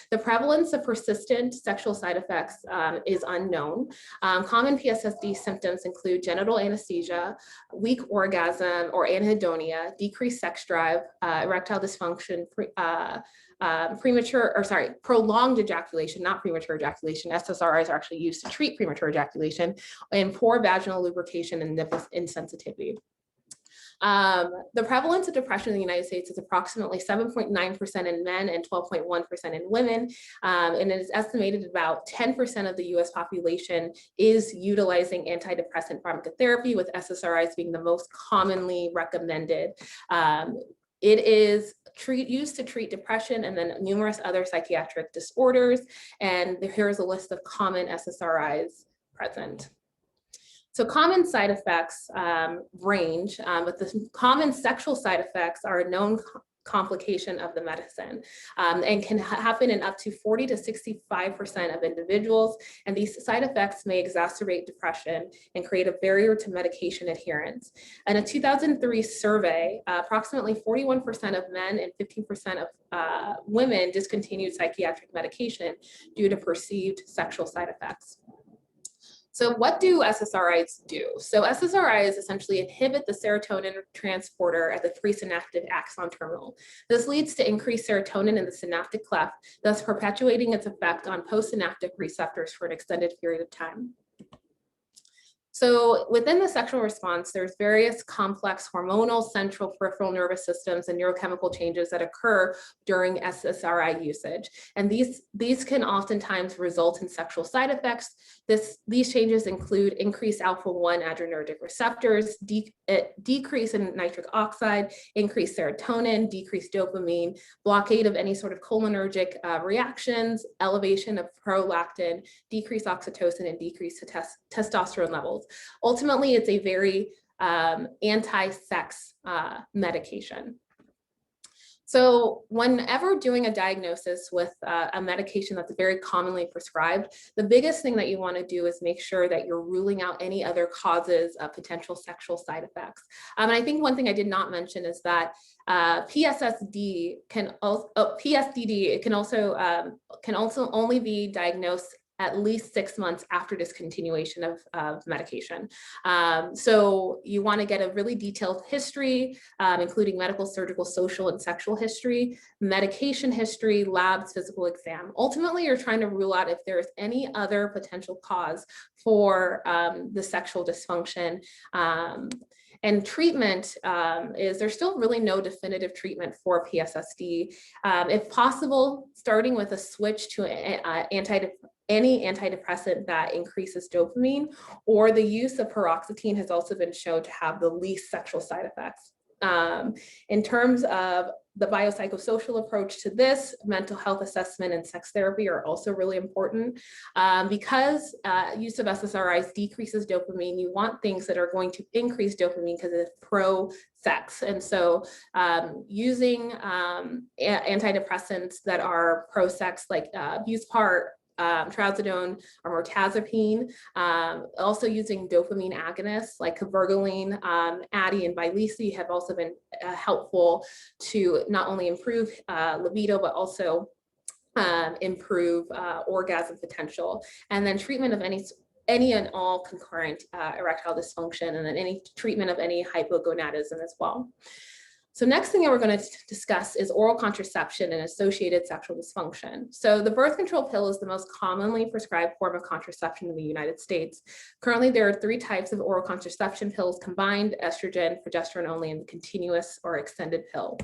The prevalence of persistent sexual side effects is unknown. Common PSSD symptoms include genital anesthesia, weak orgasm or anhedonia, decreased sex drive, erectile dysfunction, prolonged ejaculation, not premature ejaculation. SSRIs are actually used to treat premature ejaculation, and poor vaginal lubrication and nipple insensitivity. The prevalence of depression in the United States is approximately 7.9% in men and 12.1% in women. And it is estimated about 10% of the US population is utilizing antidepressant pharmacotherapy, with SSRIs being the most commonly recommended. It is used to treat depression and then numerous other psychiatric disorders. And here's a list of common SSRIs present. So common side effects range, but the common sexual side effects are a known complication of the medicine and can happen in up to 40 to 65% of individuals. And these side effects may exacerbate depression and create a barrier to medication adherence. In a 2003 survey, approximately 41% of men and 15% of women discontinued psychiatric medication due to perceived sexual side effects. So what do SSRIs do? So SSRIs essentially inhibit the serotonin transporter at the presynaptic axon terminal. This leads to increased serotonin in the synaptic cleft, thus perpetuating its effect on postsynaptic receptors for an extended period of time. So within the sexual response, there's various complex hormonal, central, peripheral nervous systems and neurochemical changes that occur during SSRI usage. And these can oftentimes result in sexual side effects. These changes include increased alpha-1 adrenergic receptors, decrease in nitric oxide, increased serotonin, decreased dopamine, blockade of any sort of cholinergic reactions, elevation of prolactin, decreased oxytocin, and decreased testosterone levels. Ultimately, it's a very anti-sex medication. So whenever doing a diagnosis with a medication that's very commonly prescribed, the biggest thing that you want to do is make sure that you're ruling out any other causes of potential sexual side effects. And I think one thing I did not mention is that PSSD can also only be diagnosed at least 6 months after discontinuation of medication. So you want to get a really detailed history, including medical, surgical, social, and sexual history, medication history, labs, physical exam. Ultimately, you're trying to rule out if there's any other potential cause for the sexual dysfunction. And treatment is there's still really no definitive treatment for PSSD. If possible, starting with a switch to any antidepressant that increases dopamine, or the use of paroxetine has also been shown to have the least sexual side effects. In terms of the biopsychosocial approach to this, mental health assessment and sex therapy are also really important. Because use of SSRIs decreases dopamine, you want things that are going to increase dopamine because it's pro-sex. And so using antidepressants that are pro-sex, like Buspar, trazodone, or mirtazapine, also using dopamine agonists like cabergoline, Addyi, and Vyleesi have also been helpful to not only improve libido, but also improve orgasm potential. And then treatment of any and all concurrent erectile dysfunction, and then any treatment of any hypogonadism as well. So next thing that we're going to discuss is oral contraception and associated sexual dysfunction. So the birth control pill is the most commonly prescribed form of contraception in the United States. Currently, there are 3 types of oral contraception pills: combined, estrogen, progesterone only, and the continuous or extended pill.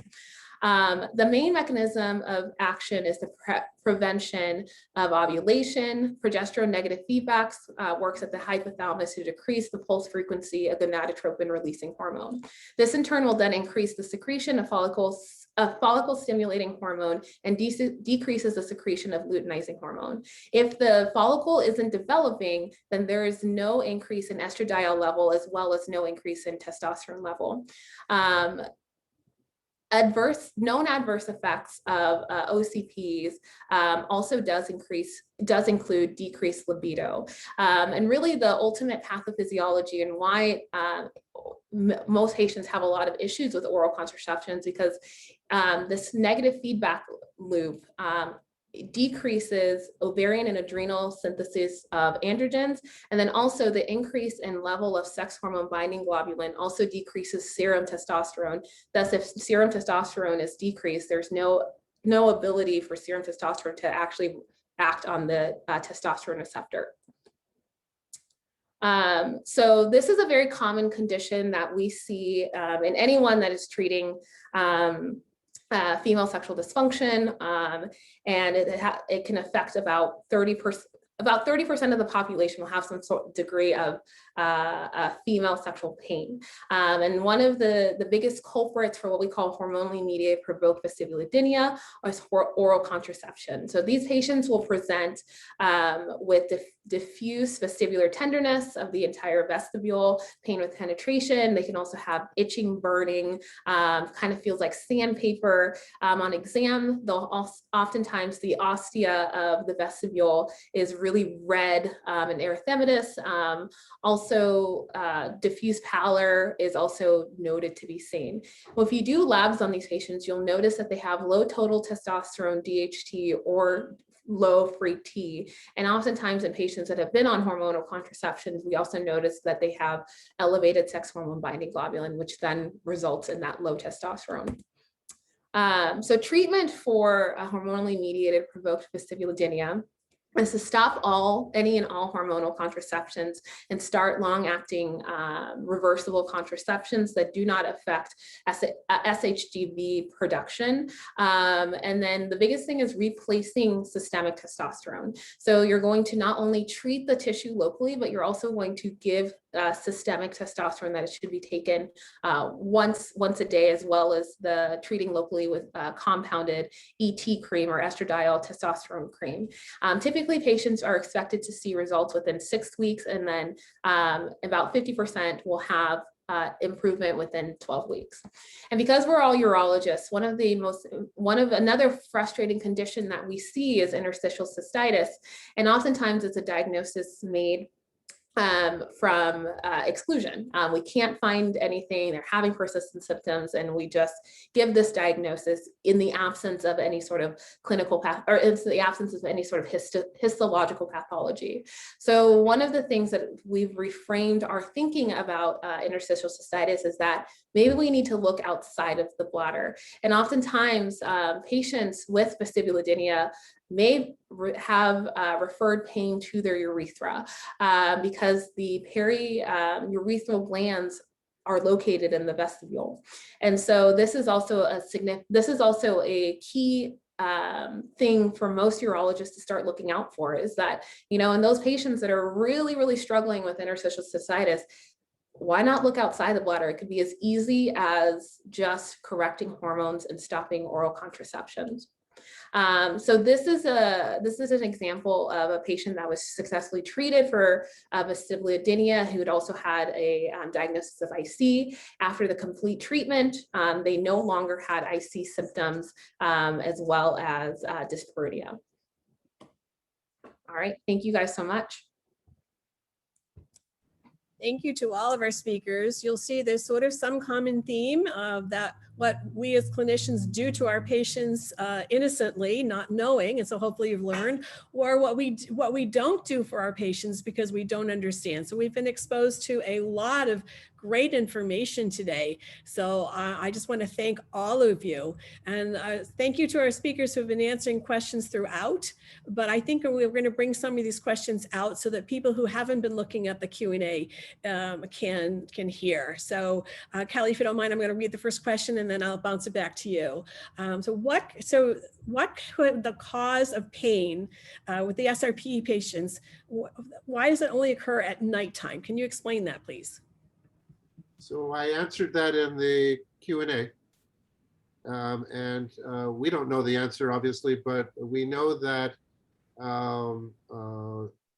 The main mechanism of action is the prevention of ovulation. Progesterone negative feedback works at the hypothalamus to decrease the pulse frequency of the gonadotropin releasing hormone. This in turn will then increase the secretion of follicle stimulating hormone and decreases the secretion of luteinizing hormone. If the follicle isn't developing, then there is no increase in estradiol level, as well as no increase in testosterone level. Known adverse effects of OCPs also does include decreased libido. And really the ultimate pathophysiology and why most patients have a lot of issues with oral contraceptions, because this negative feedback loop decreases ovarian and adrenal synthesis of androgens, and then also the increase in level of sex hormone binding globulin also decreases serum testosterone. Thus, if serum testosterone is decreased, there's no ability for serum testosterone to actually act on the testosterone receptor. So this is a very common condition that we see in anyone that is treating female sexual dysfunction, and it can affect about 30%. About 30% of the population will have some sort of degree of female sexual pain. And one of the biggest culprits for what we call hormonally mediated provoked vestibulodynia is oral contraception. So these patients will present with diffuse vestibular tenderness of the entire vestibule, pain with penetration. They can also have itching, burning, kind of feels like sandpaper. On exam, oftentimes the ostia of the vestibule is really red and erythematous. Also, diffuse pallor is also noted to be seen. Well, if you do labs on these patients, you'll notice that they have low total testosterone, DHT, or low free T. And oftentimes in patients that have been on hormonal contraceptions, we also notice that they have elevated sex hormone binding globulin, which then results in that low testosterone. So treatment for a hormonally mediated provoked vestibulodynia is to stop any and all hormonal contraceptions and start long-acting reversible contraceptions that do not affect SHGB production. And then the biggest thing is replacing systemic testosterone. So you're going to not only treat the tissue locally, but you're also going to give systemic testosterone that it should be taken once a day, as well as the treating locally with compounded ET cream or estradiol testosterone cream. Typically, patients are expected to see results within 6 weeks, and then about 50% will have improvement within 12 weeks. And because we're all urologists, another frustrating condition that we see is interstitial cystitis, and oftentimes it's a diagnosis made from exclusion. We can't find anything, they're having persistent symptoms, and we just give this diagnosis in the absence of any sort of clinical path, or in the absence of any sort of histological pathology. So one of the things that we've reframed our thinking about interstitial cystitis is that maybe we need to look outside of the bladder. And oftentimes patients with vestibulodynia may have referred pain to their urethra because the periurethral glands are located in the vestibule. And so this is also a key thing for most urologists to start looking out for, is that, in those patients that are really, really struggling with interstitial cystitis, why not look outside the bladder? It could be as easy as just correcting hormones and stopping oral contraceptions. So this is an example of a patient that was successfully treated for vestibulodynia, who had also had a diagnosis of IC. After the complete treatment, they no longer had IC symptoms, as well as dyspareunia. All right, thank you guys so much. Thank you to all of our speakers. You'll see there's sort of some common theme of that what we as clinicians do to our patients innocently, not knowing, and so hopefully you've learned, or what we don't do for our patients because we don't understand. So we've been exposed to a lot of great information today. So I just want to thank all of you, and thank you to our speakers who have been answering questions throughout. But I think we're going to bring some of these questions out so that people who haven't been looking at the Q&A can hear. So Kelly, if you don't mind, I'm going to read the first question and then I'll bounce it back to you. So what could the cause of pain with the SRPE patients, why does it only occur at nighttime? Can you explain that, please? So I answered that in the Q&A. We don't know the answer, obviously, but we know that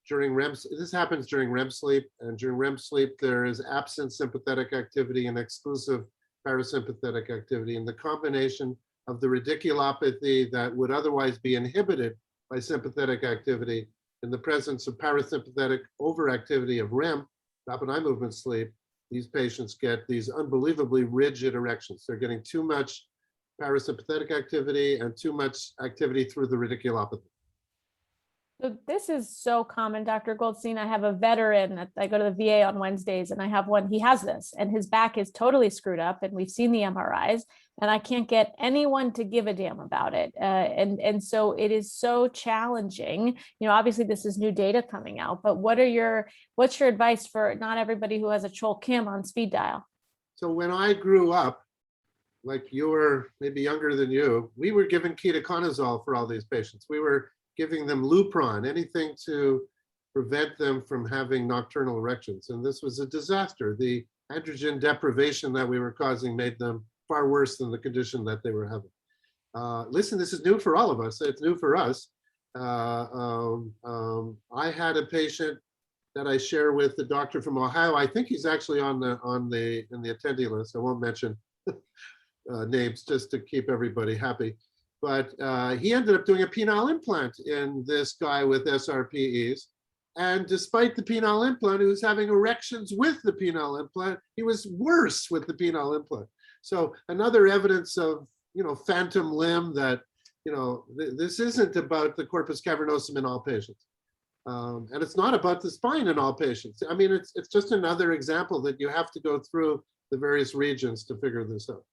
during REM, this happens during REM sleep, and during REM sleep, there is absent sympathetic activity and exclusive parasympathetic activity. And the combination of the radiculopathy that would otherwise be inhibited by sympathetic activity in the presence of parasympathetic overactivity of REM, rapid eye movement sleep, these patients get these unbelievably rigid erections. They're getting too much parasympathetic activity and too much activity through the radiculopathy. So this is so common, Dr. Goldstein. I have a veteran that I go to the VA on Wednesdays, and I have one, he has this, and his back is totally screwed up, and we've seen the MRIs, and I can't get anyone to give a damn about it. And so it is so challenging. Obviously this is new data coming out, but what's your advice for not everybody who has a Chol Kim on speed dial? So when I grew up, like you were maybe younger than you, we were given ketoconazole for all these patients. We were giving them Lupron, anything to prevent them from having nocturnal erections. And this was a disaster. The androgen deprivation that we were causing made them far worse than the condition that they were having. Listen, this is new for all of us. It's new for us. I had a patient that I share with the doctor from Ohio. I think he's actually in the attendee list. I won't mention names just to keep everybody happy. But he ended up doing a penile implant in this guy with SRPEs. And despite the penile implant, he was having erections with the penile implant. He was worse with the penile implant. So another evidence of, phantom limb that, this isn't about the corpus cavernosum in all patients. And it's not about the spine in all patients. I mean, it's just another example that you have to go through the various regions to figure this out.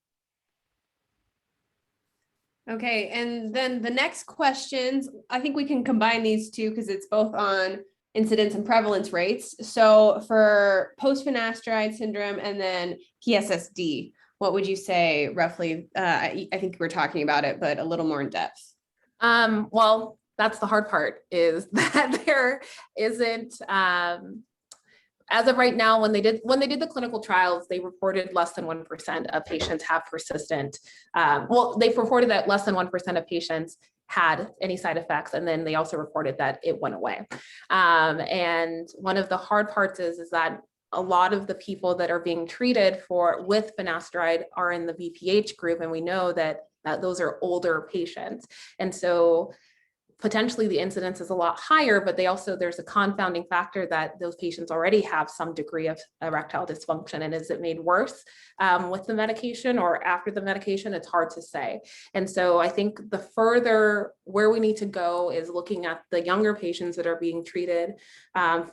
Okay, and then the next questions, I think we can combine these two because it's both on incidence and prevalence rates. So for post-finasteride syndrome and then PSSD, what would you say roughly? I think we're talking about it, but a little more in depth. Well, that's the hard part, is that there isn't, as of right now, when they did the clinical trials, they reported less than 1% of patients have persistent. They reported that less than 1% of patients had any side effects, and then they also reported that it went away. And one of the hard parts is that a lot of the people that are being treated with finasteride are in the BPH group, and we know that those are older patients, and so potentially the incidence is a lot higher, but there's a confounding factor that those patients already have some degree of erectile dysfunction. And is it made worse with the medication or after the medication? It's hard to say. And so I think the further where we need to go is looking at the younger patients that are being treated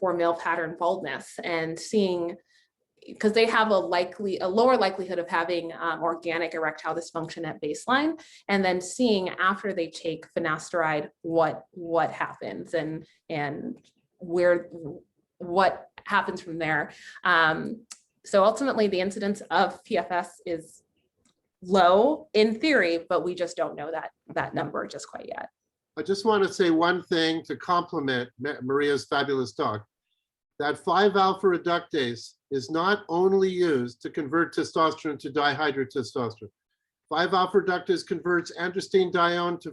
for male pattern baldness and seeing, because they have a lower likelihood of having organic erectile dysfunction at baseline, and then seeing after they take finasteride what happens and what happens from there. So ultimately, the incidence of PFS is low in theory, but we just don't know that number just quite yet. I just want to say one thing to complement Maria's fabulous talk. That 5-alpha reductase is not only used to convert testosterone to dihydrotestosterone. 5-alpha reductase converts androstenedione to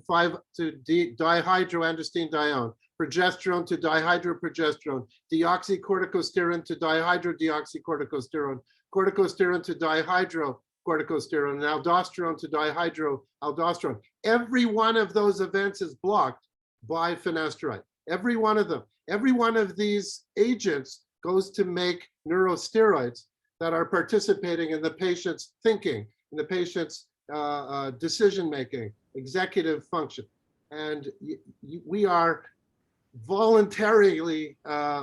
dihydroandrostenedione, progesterone to dihydroprogesterone, deoxycorticosterone to dihydrodeoxycorticosterone, corticosterone to dihydrocorticosterone, and aldosterone to dihydroaldosterone. Every one of those events is blocked by finasteride. Every one of them. Every one of these agents goes to make neurosteroids that are participating in the patient's thinking, in the patient's decision-making, executive function. And we are voluntarily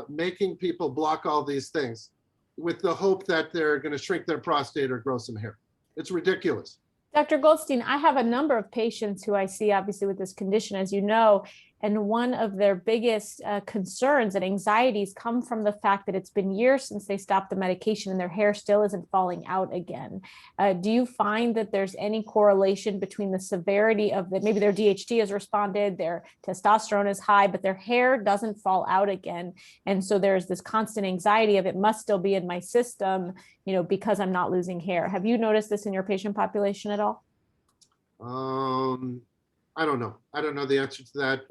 making people block all these things with the hope that they're going to shrink their prostate or grow some hair. It's ridiculous. Dr. Goldstein, I have a number of patients who I see obviously with this condition, as you know, and one of their biggest concerns and anxieties come from the fact that it's been years since they stopped the medication and their hair still isn't falling out again. Do you find that there's any correlation between the severity of maybe their DHT has responded, their testosterone is high, but their hair doesn't fall out again? And so there's this constant anxiety of it must still be in my system, because I'm not losing hair. Have you noticed this in your patient population at all? I don't know. I don't know the answer to that.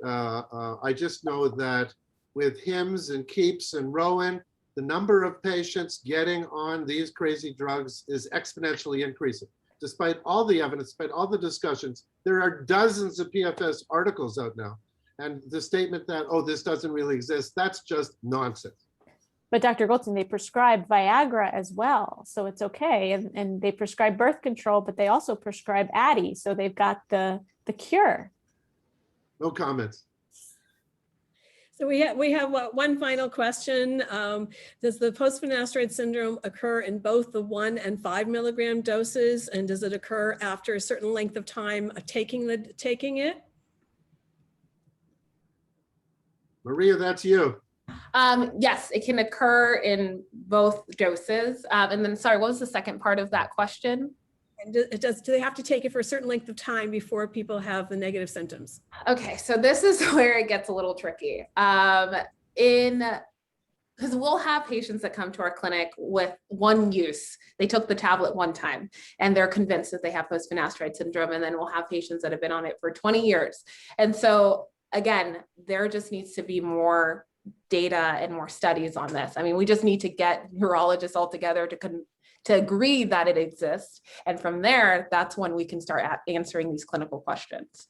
I just know that with HIMSS and KEEPS and Rowan, the number of patients getting on these crazy drugs is exponentially increasing. Despite all the evidence, despite all the discussions, there are dozens of PFS articles out now. And the statement that, oh, this doesn't really exist, that's just nonsense. But Dr. Goldstein, they prescribe Viagra as well, so it's okay. And they prescribe birth control, but they also prescribe Addy, so they've got the cure. No comments. So we have one final question. Does the post-finasteride syndrome occur in both the 1 and 5 milligram doses? And does it occur after a certain length of time of taking it? Maria, that's you. Yes, it can occur in both doses. And then, sorry, what was the second part of that question? And do they have to take it for a certain length of time before people have the negative symptoms? Okay, so this is where it gets a little tricky. Because we'll have patients that come to our clinic with one use. They took the tablet one time and they're convinced that they have post-finasteride syndrome. And then we'll have patients that have been on it for 20 years. And so again, there just needs to be more data and more studies on this. I mean, we just need to get neurologists all together to agree that it exists. And from there, that's when we can start answering these clinical questions.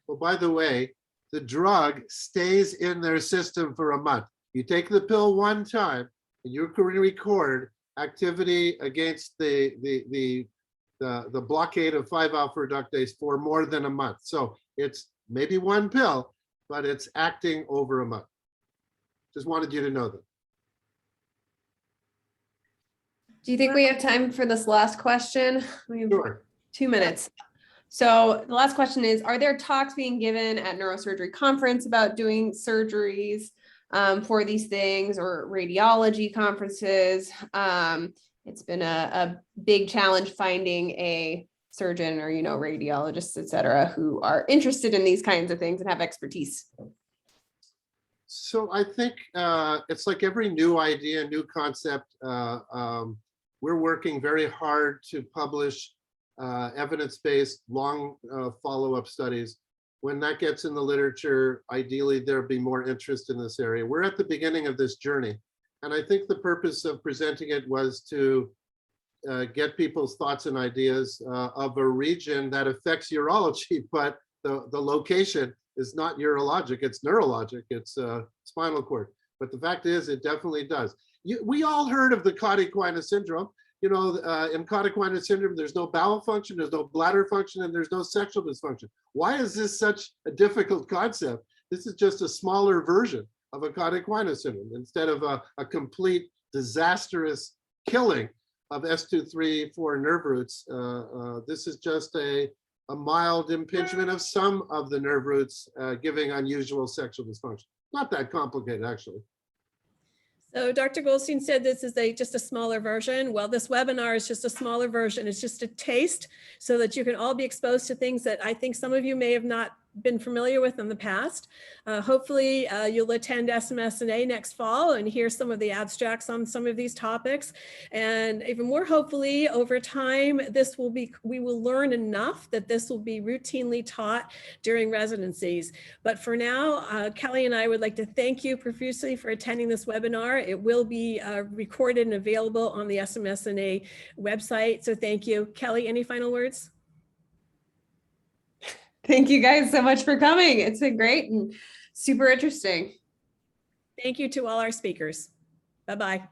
Well, by the way, the drug stays in their system for a month. You take the pill one time and you can record activity against the blockade of 5-alpha reductase for more than a month. So it's maybe one pill, but it's acting over a month. Just wanted you to know that. Do you think we have time for this last question? We have Sure. 2 minutes. So the last question is, are there talks being given at neurosurgery conference about doing surgeries for these things, or radiology conferences? It's been a big challenge finding a surgeon or, radiologists, et cetera, who are interested in these kinds of things and have expertise. So I think it's like every new idea, new concept. We're working very hard to publish evidence-based, long follow-up studies. When that gets in the literature, ideally there'll be more interest in this area. We're at the beginning of this journey. And I think the purpose of presenting it was to get people's thoughts and ideas of a region that affects urology, but the location is not urologic, it's neurologic, it's spinal cord. But the fact is, it definitely does. We all heard of the Cauda-Equina syndrome. You know, in Cauda-Equina syndrome, there's no bowel function, there's no bladder function, and there's no sexual dysfunction. Why is this such a difficult concept? This is just a smaller version of a Cauda-Equina syndrome. Instead of a complete disastrous killing of S2, 3, 4 nerve roots, this is just a mild impingement of some of the nerve roots, giving unusual sexual dysfunction. Not that complicated, actually. So Dr. Goldstein said this is just a smaller version. Well, this webinar is just a smaller version. It's just a taste so that you can all be exposed to things that I think some of you may have not been familiar with in the past. Hopefully you'll attend SMSNA next fall and hear some of the abstracts on some of these topics. And even more hopefully over time, we will learn enough that this will be routinely taught during residencies. But for now, Kelly and I would like to thank you profusely for attending this webinar. It will be recorded and available on the SMSNA website. So thank you. Kelly, any final words? Thank you guys so much for coming. It's been great and super interesting. Thank you to all our speakers. Bye-bye.